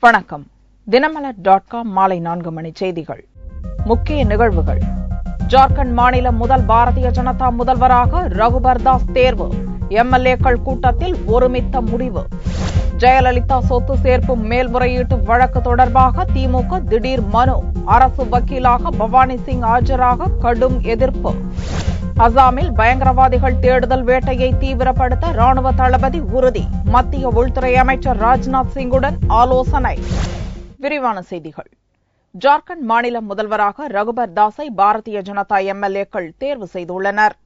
வணக்கம். தினமலர்.com மாலை 4 மணி செய்திகள். முக்கிய நிகழ்வுகள். ஜார்க்கண்ட் மாநில முதல் பாரதிய ஜனதா முதல்வராக ரகுபர் தாஸ் தேர்வு. எம்எல்ஏக்கள் கூட்டத்தில் ஒருமித்த முடிவு. ஜெயலலிதா சொத்து சேர்ப்பு மேல்முறையீட்டு வழக்கு தொடர்பாக திமுக திடீர் மனு. அரசு வக்கீலாக பவானி சிங் ஆஜராக கடும் எதிர்ப்பு. அசாமில் பயங்கரவாதிகள் தேடுதல் வேட்டையை தீவிரப்படுத்த ராணுவ தளபதி உறுதி. மத்திய உள்துறை அமைச்சர் ராஜ்நாத் சிங்குடன் ஆலோசனை. விரிவான செய்திகள். ஜார்க்கண்ட் மாநில முதல்வராக ரகுபர் தாஸை பாரதிய ஜனதா எம்எல்ஏக்கள் தேர்வு செய்துள்ளனர்.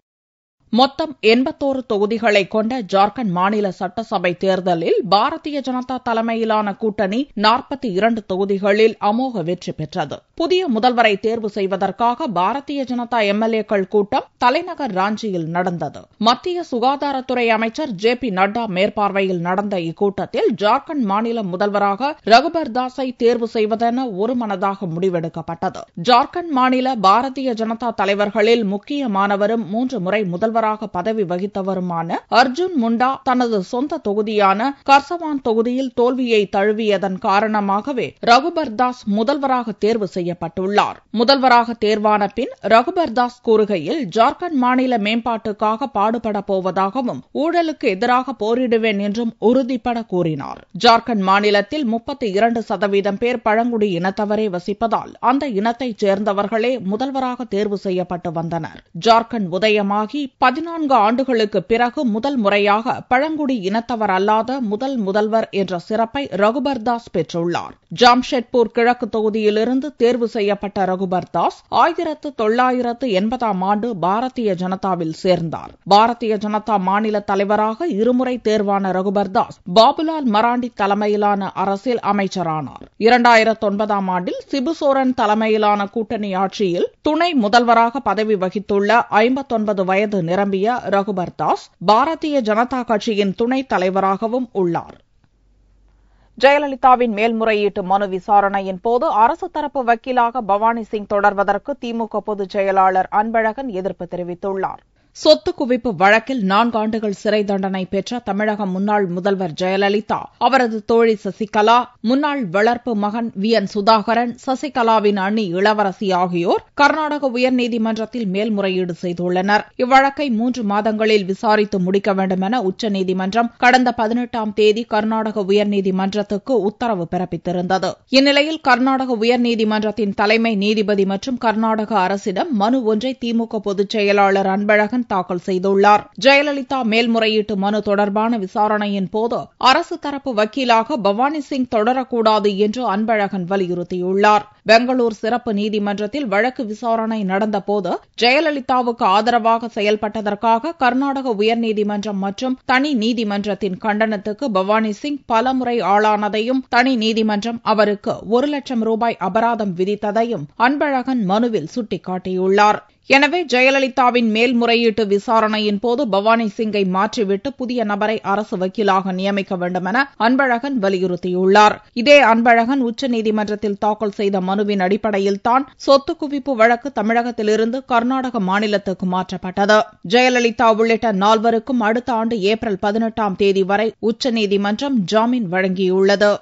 மொத்தம் 81 தொகுதிகளை கொண்ட ஜார்க்கண்ட் மாநில சட்டசபை தேர்தலில் பாரதிய ஜனதா தலைமையிலான கூட்டணி 42 தொகுதிகளில் அமோக வெற்றி பெற்றது. புதிய முதல்வரை தேர்வு செய்வதற்காக பாரதிய ஜனதா எம்எல்ஏக்கள் கூட்டம் தலைநகர் ராஞ்சியில் நடந்தது. மத்திய சுகாதாரத்துறை அமைச்சர் ஜே.பி. நட்டா மேற்பார்வையில் நடந்த இக்கூட்டத்தில் ஜார்க்கண்ட் மாநில முதல்வராக ரகுபர் தாஸை தேர்வு செய்வதென ஒருமனதாக முடிவெடுக்கப்பட்டது. ஜார்க்கண்ட் மாநில பாரதிய ஜனதா தலைவர்களில் முக்கியமானவரும் 3 முறை முதல்வர் பதவி வகித்தவருமான அர்ஜுன் முண்டா தனது சொந்த தொகுதியான கர்சவான் தொகுதியில் தோல்வியை தழுவியதன் காரணமாகவே ரகுபர் தாஸ் முதல்வராக தேர்வு செய்யப்பட்டுள்ளார். முதல்வராக தேர்வான பின் ரகுபர் தாஸ் கூறுகையில், ஜார்க்கண்ட் மாநில மேம்பாட்டுக்காக பாடுபட போவதாகவும் ஊழலுக்கு எதிராக போரிடுவேன் என்றும் உறுதிபட கூறினார். ஜார்க்கண்ட் மாநிலத்தில் 32% பேர் பழங்குடி இனத்தவரே வசிப்பதால் அந்த இனத்தைச் சேர்ந்தவர்களே முதல்வராக தேர்வு செய்யப்பட்டு வந்தனர். ஜார்க்கண்ட் உதயமாகி 14 ஆண்டுகளுக்கு பிறகு முதல் முறையாக பழங்குடி இனத்தவர் அல்லாத முதல் முதல்வர் என்ற சிறப்பை ரகுபர் தாஸ் பெற்றுள்ளார். ஜாம்ஷெட்பூர் கிழக்கு தொகுதியிலிருந்து தேர்வு செய்யப்பட்ட ரகுபர் தாஸ் 1980ஆம் ஆண்டு பாரதிய ஜனதாவில் சேர்ந்தார். பாரதிய ஜனதா மாநில தலைவராக இருமுறை தேர்வான ரகுபர் தாஸ் பாபுலால் மராண்டி தலைமையிலான அரசில் அமைச்சரானார். 2009ஆம் ஆண்டில் சிபுசோரன் தலைமையிலான கூட்டணி ஆட்சியில் துணை முதல்வராக பதவி வகித்துள்ள 59 வயது நிரம்பிய ரகுபர் தாஸ் பாரதிய ஜனதா கட்சியின் துணைத் தலைவராகவும் உள்ளார். ஜெயலலிதாவின் மேல்முறையீட்டு மனு விசாரணையின் போது அரசு தரப்பு வக்கீலாக பவானி சிங் தொடர்வதற்கு திமுக பொதுச் செயலாளர் அன்பழகன் எதிர்ப்பு தெரிவித்துள்ளார். சொத்து குவிப்பு வழக்கில் 4 ஆண்டுகள் சிறை தண்டனை பெற்ற தமிழக முன்னாள் முதல்வர் ஜெயலலிதா, அவரது தோழி சசிகலா, முன்னாள் வளர்ப்பு மகன் வி.என். சுதாகரன், சசிகலாவின் அண்ணி இளவரசி ஆகியோர் கர்நாடக உயர்நீதிமன்றத்தில் மேல்முறையீடு செய்துள்ளனர். இவ்வழக்கை 3 மாதங்களில் விசாரித்து முடிக்க வேண்டும் என உச்சநீதிமன்றம் கடந்த 18ஆம் தேதி கர்நாடக உயர்நீதிமன்றத்துக்கு உத்தரவு பிறப்பித்திருந்தது. இந்நிலையில் கர்நாடக உயர்நீதிமன்றத்தின் தலைமை நீதிபதி மற்றும் கர்நாடக அரசிடம் மனு ஒன்றை திமுக பொதுச் செயலாளர் அன்பழகன் தாக்கல் செய்துள்ளார். ஜெயலலிதா மேல்முறையீட்டு மனு தொடர்பான விசாரணையின் போது அரசு தரப்பு வக்கீலாக பவானி சிங் தொடரக்கூடாது என்று அன்பழகன் வலியுறுத்தியுள்ளார். பெங்களூர் சிறப்பு நீதிமன்றத்தில் வழக்கு விசாரணை நடந்தபோது ஜெயலலிதாவுக்கு ஆதரவாக செயல்பட்டதற்காக கர்நாடக உயர்நீதிமன்றம் மற்றும் தனி நீதிமன்றத்தின் கண்டனத்துக்கு பவானி சிங் பலமுறை ஆளானதையும் தனி நீதிமன்றம் அவருக்கு 1 லட்சம் ரூபாய் அபராதம் விதித்ததையும் அன்பழகன் மனுவில் சுட்டிக்காட்டியுள்ளார். எனவே ஜெயலலிதாவின் மேல்முறையீட்டு விசாரணையின் போது பவானி சிங்கை மாற்றிவிட்டு புதிய நபரை அரசு வக்கீலாக நியமிக்க வேண்டும் என அன்பழகன் வலியுறுத்தியுள்ளார். இதே அன்பழகன் உச்சநீதிமன்றத்தில் தாக்கல் செய்த மனுவின் அடிப்படையில்தான் சொத்து குவிப்பு வழக்கு தமிழகத்திலிருந்து கர்நாடக மாநிலத்துக்கு மாற்றப்பட்டது. ஜெயலலிதா உள்ளிட்ட 4 அடுத்த ஆண்டு ஏப்ரல் 18ஆம் தேதி வரை உச்சநீதிமன்றம் ஜாமீன் வழங்கியுள்ளது.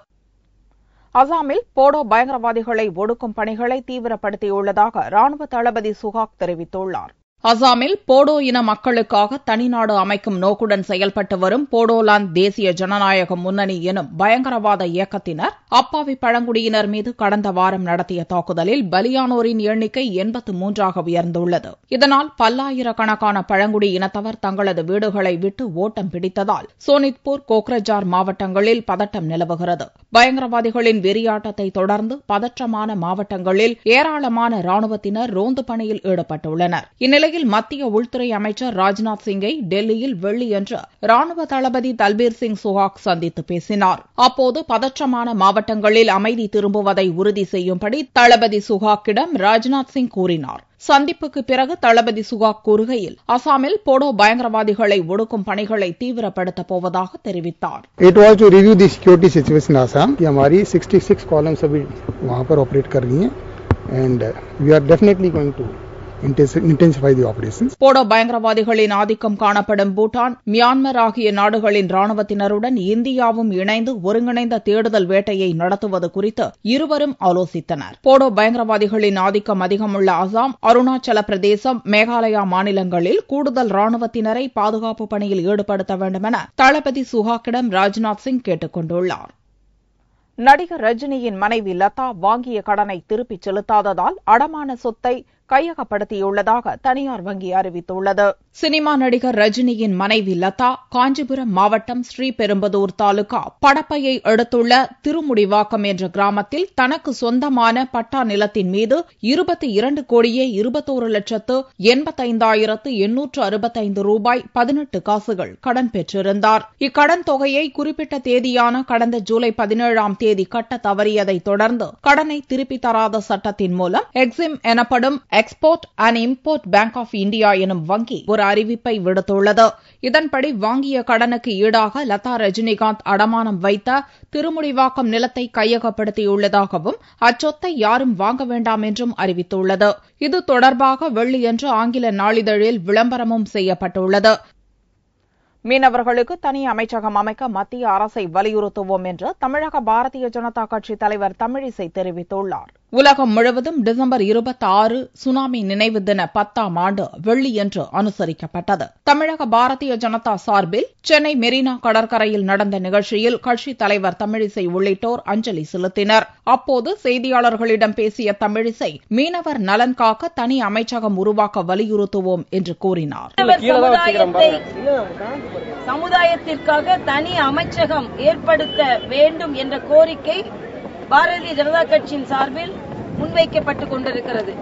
அசாமில் போடோ பயங்கரவாதிகளை ஒடுக்கும் பணிகளை தீவிரப்படுத்தியுள்ளதாக ராணுவ தளபதி சுஹாக் தெரிவித்துள்ளார். அசாமில் போடோ இன மக்களுக்காக தனிநாடு அமைக்கும் நோக்குடன் செயல்பட்டு வரும் போடோலாந்து தேசிய ஜனநாயக முன்னணி எனும் பயங்கரவாத இயக்கத்தினர் அப்பாவி பழங்குடியினர் மீது கடந்த வாரம் நடத்திய தாக்குதலில் பலியானோரின் எண்ணிக்கை 83ஆக உயர்ந்துள்ளது. இதனால் பல்லாயிரக்கணக்கான பழங்குடி இனத்தவர் தங்களது வீடுகளை விட்டு ஓட்டம் பிடித்ததால் சோனித்பூர், கோக்ரஜார் மாவட்டங்களில் பதட்டம் நிலவுகிறது. பயங்கரவாதிகளின் வெறியாட்டத்தை தொடர்ந்து பதற்றமான மாவட்டங்களில் ஏராளமான ராணுவத்தினர் ரோந்து பணியில் ஈடுபட்டுள்ளனர். இந்நிலையில் மத்திய உள்துறை அமைச்சர் ராஜ்நாத் சிங்கை டெல்லியில் வெள்ளியன்று ராணுவ தளபதி தல்பீர் சிங் சுஹாக் சந்தித்து பேசினார். அப்போது பதற்றமான மாவட்டங்களில் அமைதி திரும்புவதை உறுதி செய்யும்படி தளபதி சுஹாக்கிடம் ராஜ்நாத் சிங் கூறினார். சந்திப்புக்கு பிறகு தளபதி சுஹாக் கூறுகையில், அசாமில் போடோ பயங்கரவாதிகளை ஒடுக்கும் பணிகளை தீவிரப்படுத்தப் போவதாக தெரிவித்தார். It was to review the security situation in Assam. हमारी 66 कॉलम्स अभी वहां पर ऑपरेट कर रही हैं and we are definitely going to intensify the operations. Bodo பயங்கரவாதிகளின் ஆதிக்கம் காணப்படும் பூட்டான், மியான்மர் ஆகிய நாடுகளின் ராணுவத்தினருடன் இந்தியாவும் இணைந்து ஒருங்கிணைந்த தேடுதல் வேட்டையை நடத்துவது குறித்து இருவரும் ஆலோசித்தனர். போடோ பயங்கரவாதிகளின் ஆதிக்கம் அதிகமுள்ள அசாம், அருணாச்சல பிரதேசம், மேகாலயா மாநிலங்களில் கூடுதல் ராணுவத்தினரை பாதுகாப்பு பணியில் ஈடுபடுத்த வேண்டுமென தளபதி சுஹாக்கிடம் ராஜ்நாத் சிங் கேட்டுக் கொண்டுள்ளார். நடிகர் ரஜினியின் மனைவி லதா வாங்கிய கடனை திருப்பிச் செலுத்தாததால் அடமான சொத்தை கையகப்படுத்தியுள்ளதாக தனியார் வங்கி அறிவித்துள்ளது. சினிமா நடிகர் ரஜினியின் மனைவி லதா காஞ்சிபுரம் மாவட்டம் ஸ்ரீபெரும்புதூர் தாலுகா படப்பையை அடுத்துள்ள திருமுடிவாக்கம் என்ற கிராமத்தில் தனக்கு சொந்தமான பட்டா நிலத்தின் மீது 22,21,85,865 ரூபாய் 18 காசுகள் கடன் பெற்றிருந்தார். இக்கடன் தொகையை குறிப்பிட்ட தேதியான கடந்த ஜூலை 17ஆம் தேதி கட்ட தவறியதை தொடர்ந்து கடனை திருப்பித் தராத சட்டத்தின் மூலம் எக்ஸிம் எனப்படும் export and import bank of India எனும் வங்கி ஒரு அறிவிப்பை விடுத்துள்ளது. இதன்படி வாங்கிய கடனுக்கு ஈடாக லதா ரஜினிகாந்த் அடமானம் வைத்த திருமுடிவாக்கம் நிலத்தை கையகப்படுத்தியுள்ளதாகவும் அச்சொத்தை யாரும் வாங்க வேண்டாம் என்றும் அறிவித்துள்ளது. இது தொடர்பாக வெள்ளியன்று ஆங்கில நாளிதழில் விளம்பரமும் செய்யப்பட்டுள்ளது. மீனவர்களுக்கு தனி அமைச்சகம் அமைக்க மத்திய அரசை வலியுறுத்துவோம் என்று தமிழக பாரதிய ஜனதா கட்சி தலைவர் தமிழிசை தெரிவித்துள்ளார். உலகம் முழுவதும் டிசம்பர் 26 சுனாமி நினைவு தின 10ஆம் ஆண்டு வெள்ளியன்று அனுசரிக்கப்பட்டது. தமிழக பாரதிய ஜனதா சார்பில் சென்னை மெரினா கடற்கரையில் நடந்த நிகழ்ச்சியில் கட்சித் தலைவர் தமிழிசை உள்ளிட்டோர் அஞ்சலி செலுத்தினர். அப்போது செய்தியாளர்களிடம் பேசிய தமிழிசை மீனவர் நலன் காக்க தனி அமைச்சகம் உருவாக்க வலியுறுத்துவோம் என்று கூறினார். சமுதாயத்திற்காக தனி அமைச்சகம் ஏற்படுத்த வேண்டும் என்ற கோரிக்கை பாரதிய ஜனதா கட்சியின் சார்பில் முன்வைக்கப்பட்டுக் கொண்டிருக்கிறது.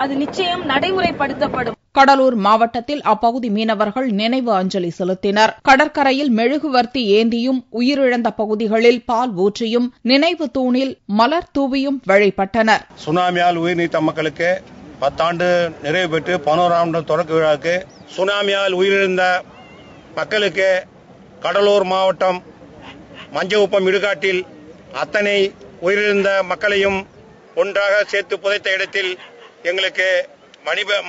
அது நிச்சயம் நடைமுறைப்படுத்தப்படும். கடலூர் மாவட்டத்தில் அப்பகுதி மீனவர்கள் நினைவு அஞ்சலி செலுத்தினர். கடற்கரையில் மெழுகுவர்த்தி ஏந்தியும் உயிரிழந்த பகுதிகளில் பால் ஊற்றியும் நினைவு தூணில் மலர் தூவியும் வழிபட்டனர். சுனாமியால் உயிர் நீத்த மக்களுக்கு 10 ஆண்டு நிறைவு பெற்று 11ஆம் ஆண்டு தொடக்க விழாவுக்கு சுனாமியால் உயிரிழந்த மக்களுக்கு கடலூர் மாவட்டம் மஞ்சகுப்பம் இடுகாட்டில் அத்தனை உயிரிழந்த மக்களையும் ஒன்றாக சேர்த்து புதைத்த இடத்தில் எங்களுக்கு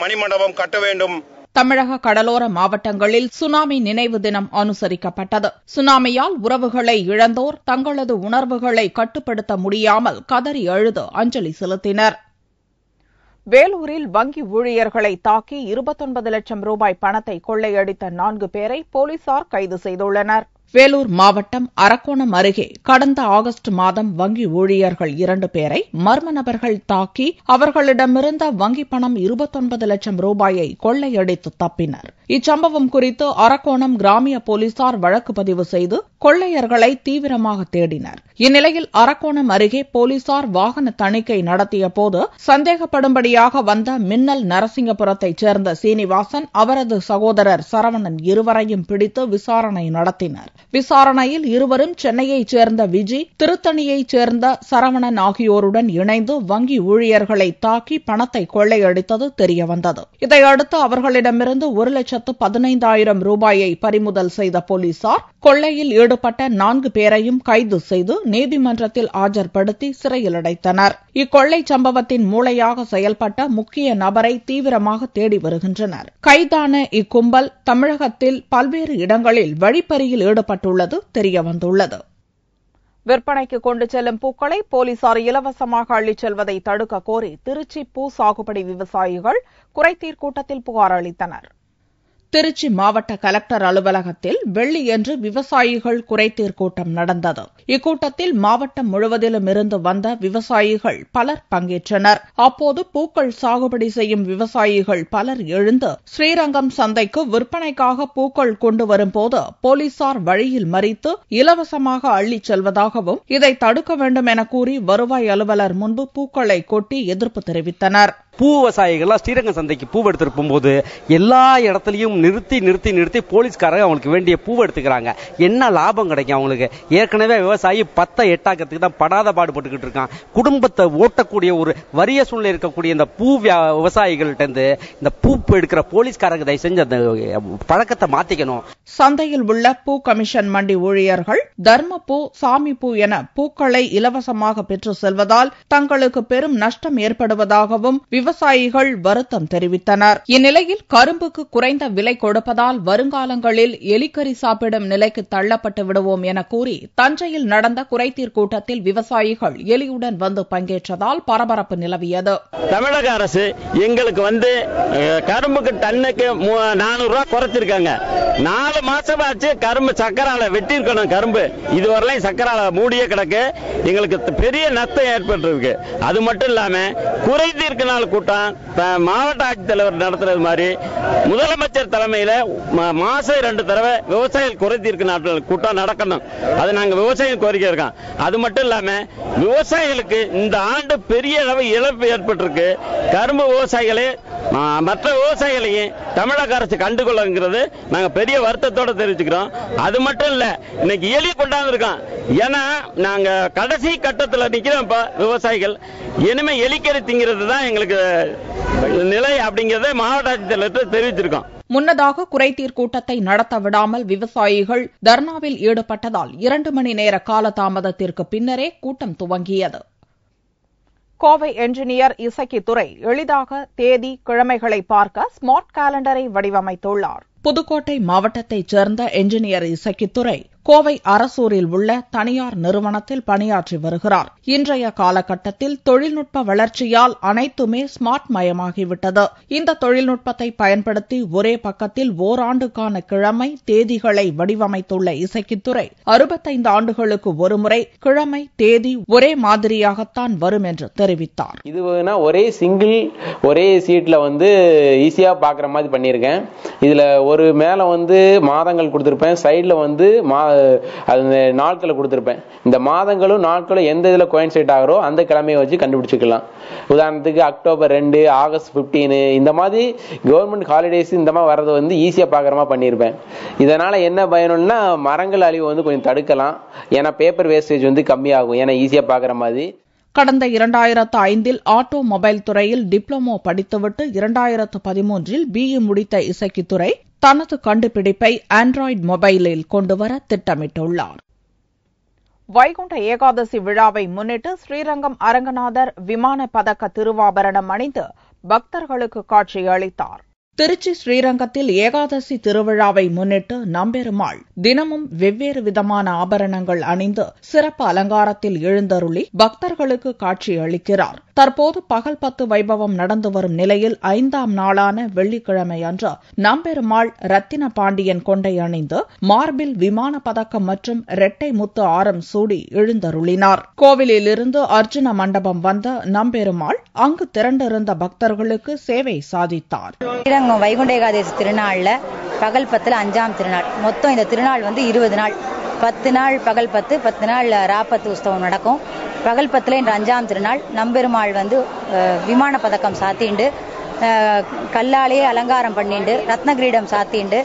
மணிமண்டபம் கட்ட வேண்டும். தமிழக கடலோர மாவட்டங்களில் சுனாமி நினைவு தினம் அனுசரிக்கப்பட்டது. சுனாமியால் உறவுகளை இழந்தோர் தங்களது உணர்வுகளை கட்டுப்படுத்த முடியாமல் கதறி அழுது அஞ்சலி செலுத்தினர். வேலூரில் வங்கி ஊழியர்களை தாக்கி 29 லட்சம் ரூபாய் பணத்தை கொள்ளையடித்த 4 பேரை போலீசார் கைது செய்துள்ளனர். வேலூர் மாவட்டம் அரக்கோணம் அருகே கடந்த ஆகஸ்ட் மாதம் வங்கி ஊழியர்கள் 2 பேரை மர்ம நபர்கள் தாக்கி அவர்களிடமிருந்த வங்கிப் பணம் 29 லட்சம் ரூபாயை கொள்ளையடித்து தப்பினர். இச்சம்பவம் குறித்து அரக்கோணம் கிராமிய போலீசார் வழக்கு பதிவு செய்து கொள்ளையர்களை தீவிரமாக தேடினர். இந்நிலையில் அரக்கோணம் அருகே போலீசார் வாகன தணிக்கை நடத்திய போது சந்தேகப்படும்படியாக வந்த மின்னல் நரசிங்கபுரத்தைச் சேர்ந்த சீனிவாசன், அவரது சகோதரர் சரவணன் இருவரையும் பிடித்து விசாரணை நடத்தினர். விசாரணையில் இருவரும் சென்னையைச் சேர்ந்த விஜி, திருத்தணியைச் சேர்ந்த சரவணன் ஆகியோருடன் இணைந்து வங்கி ஊழியர்களை தாக்கி பணத்தை கொள்ளையடித்தது தெரியவந்தது. இதையடுத்து அவர்களிடமிருந்து 1,15,000 ரூபாயை பறிமுதல் செய்த போலீசார் கொள்ளையில் ஈடுபட்ட 4 பேரையும் கைது செய்து நீதிமன்றத்தில் ஆஜர்படுத்தி சிறையில் அடைத்தனர். இக்கொள்ளை சம்பவத்தின் மூளையாக செயல்பட்ட முக்கிய நபரை தீவிரமாக தேடி வருகின்றனர். கைதான இக்கும்பல் தமிழகத்தில் பல்வேறு இடங்களில் வழிப்பறியில் ஈடுபட்டுள்ளது தெரியவந்துள்ளது. விற்பனைக்கு கொண்டு செல்லும் பூக்களை போலீசார் இலவசமாக அள்ளிச் செல்வதை தடுக்க கோரி திருச்சி பூ சாகுபடி விவசாயிகள் குறைதீர் கூட்டத்தில் புகார் அளித்தனர். திருச்சி மாவட்ட கலெக்டர் அலுவலகத்தில் வெள்ளியன்று விவசாயிகள் குறைதீர் கூட்டம் நடந்தது. இக்கூட்டத்தில் மாவட்டம் முழுவதிலும் இருந்து வந்த விவசாயிகள் பலர் பங்கேற்றனர். அப்போது பூக்கள் சாகுபடி செய்யும் விவசாயிகள் பலர் எழுந்து ஸ்ரீரங்கம் சந்தைக்கு விற்பனைக்காக பூக்கள் கொண்டு வரும்போது போலீசார் வழியில் மறித்து இலவசமாக அள்ளிச் செல்வதாகவும் இதை தடுக்க வேண்டும் என கூறி வருவாய் அலுவலர் முன்பு பூக்களை கொட்டி எதிர்ப்பு தெரிவித்தனர். பூ விவசாயிகள்லாம் ஸ்ரீரங்கம் சந்தைக்கு பூ எடுத்துட்டு போகும்போது எல்லா இடத்துலயும் நிறுத்தி போலீஸ்காரங்க அவங்களுக்கு வேண்டிய பூவை எடுத்துக்கிறாங்க. என்ன லாபம் கிடைக்கும் அவங்களுக்கு? ஏற்கனவே விவசாயி 10 8 தான் படாத பாடுபட்டுக்கிட்டு இருக்கான். குடும்பத்தை ஓட்டக்கூடிய ஒரு வறிய சூழ்நிலை இருக்கக்கூடிய இந்த பூ விவசாயிகள்ட்ட இருந்து இந்த பூ எடுக்கிற போலீஸ்காரங்க தயவு செஞ்சு அந்த பழக்கத்தை மாத்திக்கணும். சந்தையில் உள்ள பூ கமிஷன் மண்டி ஊழியர்கள் தர்ம பூ, சாமி பூ என பூக்களை இலவசமாக பெற்று செல்வதால் தங்களுக்கு பெரும் நஷ்டம் ஏற்படுவதாகவும் விவசாயிகள் வருத்தம் தெரிவித்தனர். இந்நிலையில் கரும்புக்கு குறைந்த விலை கொடுப்பதால் வருங்காலங்களில் எலிக்கறி சாப்பிடும் நிலைக்கு தள்ளப்பட்டு விடுவோம் என கூறி தஞ்சையில் நடந்த குறைதீர் கூட்டத்தில் விவசாயிகள் எலியுடன் வந்து பங்கேற்றதால் பரபரப்பு நிலவியது. தமிழக அரசு எங்களுக்கு கரும்புக்கு டன்னுக்கு 400 ரூபாய் குறைச்சிருக்காங்க. 4 மாசம் ஆச்சு கரும்பு சக்கரால வெட்டிருக்கணும். கரும்பு இதுவரையிலும் சக்கரால மூடியே கிடக்கு. எங்களுக்கு பெரிய நஷ்டம் ஏற்பட்டு இருக்கு. அது மட்டும் இல்லாம குறைதீர்க்க நாள் கூட்டம் மாவட்ட ஆட்சித்தலைவர் நடத்துறது மாதிரி முதலமைச்சர் தலைமையில மாசம் 2 தடவை விவசாயிகள் குறைதீர்க்க நாட்கள் கூட்டம் நடக்கணும். அது நாங்க விவசாயிகள் கோரிக்கை இருக்கோம். அது மட்டும் இல்லாம விவசாயிகளுக்கு இந்த ஆண்டு பெரிய அளவு இழப்பு ஏற்பட்டிருக்கு. கரும்பு விவசாயிகளே மற்ற விவசாயிகளையும் தமிழக அரசு கண்டுகொள்ளுங்கிறது நாங்க பெரிய வருத்தத்தோட தெரிவிச்சுக்கிறோம். அது மட்டும் இல்ல, இன்னைக்கு எலி கொண்டாந்து இருக்கோம். ஏன்னா நாங்க கடைசி கட்டத்தில் நிக்கிறோம். இப்ப விவசாயிகள் இனிமே எலிக்கறி திங்கிறது தான் எங்களுக்கு நிலை அப்படிங்கறத மாவட்ட ஆட்சித்தலைவர் தெரிவிச்சிருக்கோம். முன்னதாக குறைதீர் கூட்டத்தை நடத்த விடாமல் விவசாயிகள் தர்ணாவில் ஈடுபட்டதால் 2 மணி நேர காலதாமதத்திற்கு பின்னரே கூட்டம் துவங்கியது. கோவை என்ஜினியர் இசக்கித்துறை எளிதாக தேதி, கிழமைகளை பார்க்க ஸ்மார்ட் காலண்டரை வடிவமைத்துள்ளார். புதுக்கோட்டை மாவட்டத்தைச் சேர்ந்த என்ஜினியர் இசக்கித்துறை கோவை அரசூரில் உள்ள தனியார் நிறுவனத்தில் பணியாற்றி வருகிறார். இன்றைய காலகட்டத்தில் தொழில்நுட்ப வளர்ச்சியால் அனைத்துமே ஸ்மார்ட் மயமாகிவிட்டது. இந்த தொழில்நுட்பத்தை பயன்படுத்தி ஒரே பக்கத்தில் ஓராண்டுக்கான கிழமை, தேதிகளை வடிவமைத்துள்ள இசக்கித்துறை 65 ஆண்டுகளுக்கு ஒருமுறை கிழமை, தேதி ஒரே மாதிரியாகத்தான் வரும் என்று தெரிவித்தார். இது ஒரே சிங்கிள் ஒரே சீட்ல ஈஸியா பாக்குற மாதிரி பண்ணிருக்கேன். இதுல ஒரு மேல மாதங்கள் கொடுத்திருப்பேன், சைடுல நாட்களை கொடுத்திருப்பேன். இந்த மாதங்களும் நாட்களும் எந்த இதுல கோயின்சைட் ஆகிறோ அந்த கிழமையை வச்சு கண்டுபிடிச்சுக்கலாம். உதாரணத்துக்கு அக்டோபர் 2, ஆகஸ்ட் 15 இந்த மாதிரி கவர்மெண்ட் ஹாலிடேஸ் இந்த மாதிரி வர்றது ஈஸியா பாக்குற மாதிரி பண்ணிருப்பேன். இதனால என்ன பயனும்னா மரங்கள் அழிவு கொஞ்சம் தடுக்கலாம். ஏன்னா பேப்பர் வேஸ்டேஜ் கம்மியாகும். ஏன்னா ஈஸியா பாக்குற மாதிரி. கடந்த 2005இல் ஆட்டோமொபைல் துறையில் டிப்ளமோ படித்துவிட்டு 2013இல் BE முடித்த இசக்கித்துறை தனது கண்டுபிடிப்பை ஆண்ட்ராய்டு மொபைலில் கொண்டுவர திட்டமிட்டுள்ளார். வைகுண்ட ஏகாதசி விழாவை முன்னிட்டு ஸ்ரீரங்கம் அரங்கநாதர் விமான பதக்க திருவாபரணம் அணிந்து பக்தர்களுக்கு காட்சியளித்தார். திருச்சி ஸ்ரீரங்கத்தில் ஏகாதசி திருவிழாவை முன்னிட்டு நம்பெருமாள் தினமும் வெவ்வேறு விதமான ஆபரணங்கள் அணிந்து சிறப்பு அலங்காரத்தில் எழுந்தருளி பக்தர்களுக்கு காட்சியளிக்கிறார். தற்போது பகல் 10 வைபவம் நடந்து வரும் நிலையில் 5ஆம் நாளான வெள்ளிக்கிழமை அன்று நம்பெருமாள் ரத்தின பாண்டியன் கொண்டை அணிந்து மார்பில் விமான பதக்கம் மற்றும் இரட்டை முத்து ஆரம் சூடி எழுந்தருளினார். கோவிலிலிருந்து அர்ஜுன மண்டபம் வந்த நம்பெருமாள் அங்கு திரண்டிருந்த பக்தர்களுக்கு சேவை சாதித்தார். வைகுண்ட ஏகாதசி திருநாள்ல பகல் 10ல் 5ஆம் திருநாள். மொத்தம் இந்த திருநாள் 20 நாள். 10 நாள் பகல் 10, 10 நாள் ராப்பத்து உற்சவம் நடக்கும். பகல் 10ல் இன்று 5ஆம் திருநாள். நம்பெருமாள் விமான பதக்கம் சாத்திண்டு, கல்லாலேயே அலங்காரம் பண்ணிண்டு, ரத்ன கிரீடம் சாத்திண்டு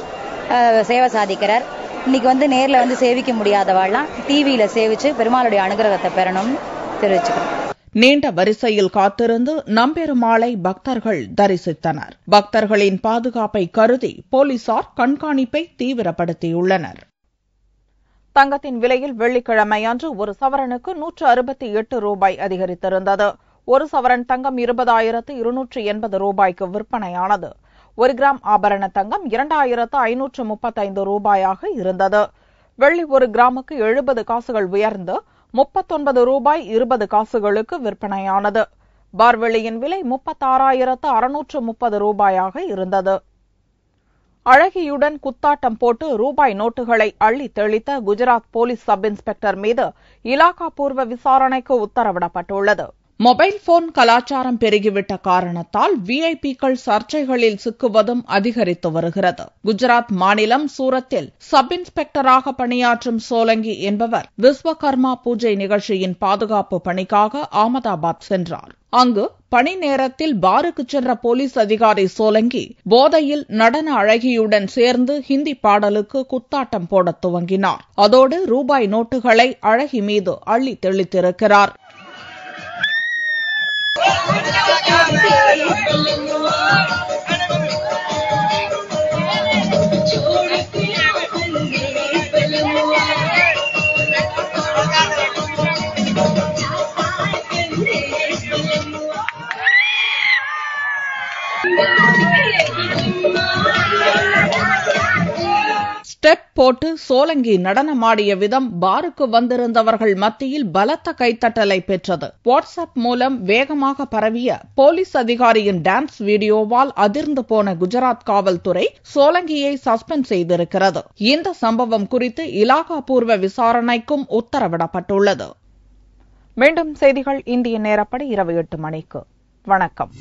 சேவை சாதிக்கிறார். இன்னைக்கு நேரில் சேவிக்க முடியாதவாள்லாம் டிவியில சேவிச்சு பெருமாளுடைய அனுகிரகத்தை பெறணும்னு தெரிவிச்சுக்கிறோம். நீண்ட வரிசையில் காத்திருந்து நம்பெருமாளை பக்தர்கள் தரிசித்தனர். பக்தர்களின் பாதுகாப்பை கருதி போலீசார் கண்காணிப்பை தீவிரப்படுத்தியுள்ளனர். தங்கத்தின் விலையில் வெள்ளிக்கிழமை அன்று ஒரு சவரனுக்கு 168 ரூபாய் அதிகரித்திருந்தது. ஒரு சவரன் தங்கம் 20,280 ரூபாய்க்கு விற்பனையானது. 1 கிராம் ஆபரண தங்கம் 2,535 ரூபாயாக இருந்தது. வெள்ளி 1 கிராமுக்கு 70 காசுகள் உயர்ந்து 39 ரூபாய் 20 காசுகளுக்கு விற்பனையானது. பார்வெளியின் விலை 36,630 ரூபாயாக இருந்தது. அழகியுடன் குத்தாட்டம் போட்டு ரூபாய் நோட்டுகளை அள்ளி தெளித்த குஜராத் போலீஸ் சப் இன்ஸ்பெக்டர் மீது இலாகா பூர்வ விசாரணைக்கு உத்தரவிடப்பட்டுள்ளது. மொபைல் போன் கலாச்சாரம் பெருகிவிட்ட காரணத்தால் விஐபிக்கள் சர்ச்சைகளில் சிக்குவதும் அதிகரித்து வருகிறது. குஜராத் மாநிலம் சூரத்தில் சப் இன்ஸ்பெக்டராக பணியாற்றும் சோலங்கி என்பவர் விஸ்வகர்மா பூஜை நிகழ்ச்சியின் பாதுகாப்பு பணிக்காக அகமதாபாத் சென்றார். அங்கு பணி நேரத்தில் பாருக்கு சென்ற போலீஸ் அதிகாரி சோலங்கி போதையில் நடன அழகியுடன் சேர்ந்து ஹிந்தி பாடலுக்கு குத்தாட்டம் போட துவங்கினார். அதோடு ரூபாய் நோட்டுகளை அழகி மீது அள்ளி தெளித்திருக்கிறார். ஸ்டெப் போட்டு சோலங்கி நடனமாடிய விதம் பாருக்கு வந்திருந்தவர்கள் மத்தியில் பலத்த கைத்தட்டலை பெற்றது. வாட்ஸ்அப் மூலம் வேகமாக பரவிய போலீஸ் அதிகாரியின் டான்ஸ் வீடியோவால் அதிர்ந்து போன குஜராத் காவல்துறை சோலங்கியை சஸ்பெண்ட் செய்திருக்கிறது. இந்த சம்பவம் குறித்து இலாகா பூர்வ விசாரணைக்கும் உத்தரவிடப்பட்டுள்ளது. மீண்டும் செய்திகள் இந்திய நேரப்படி இரவு 8 மணிக்கு. வணக்கம்.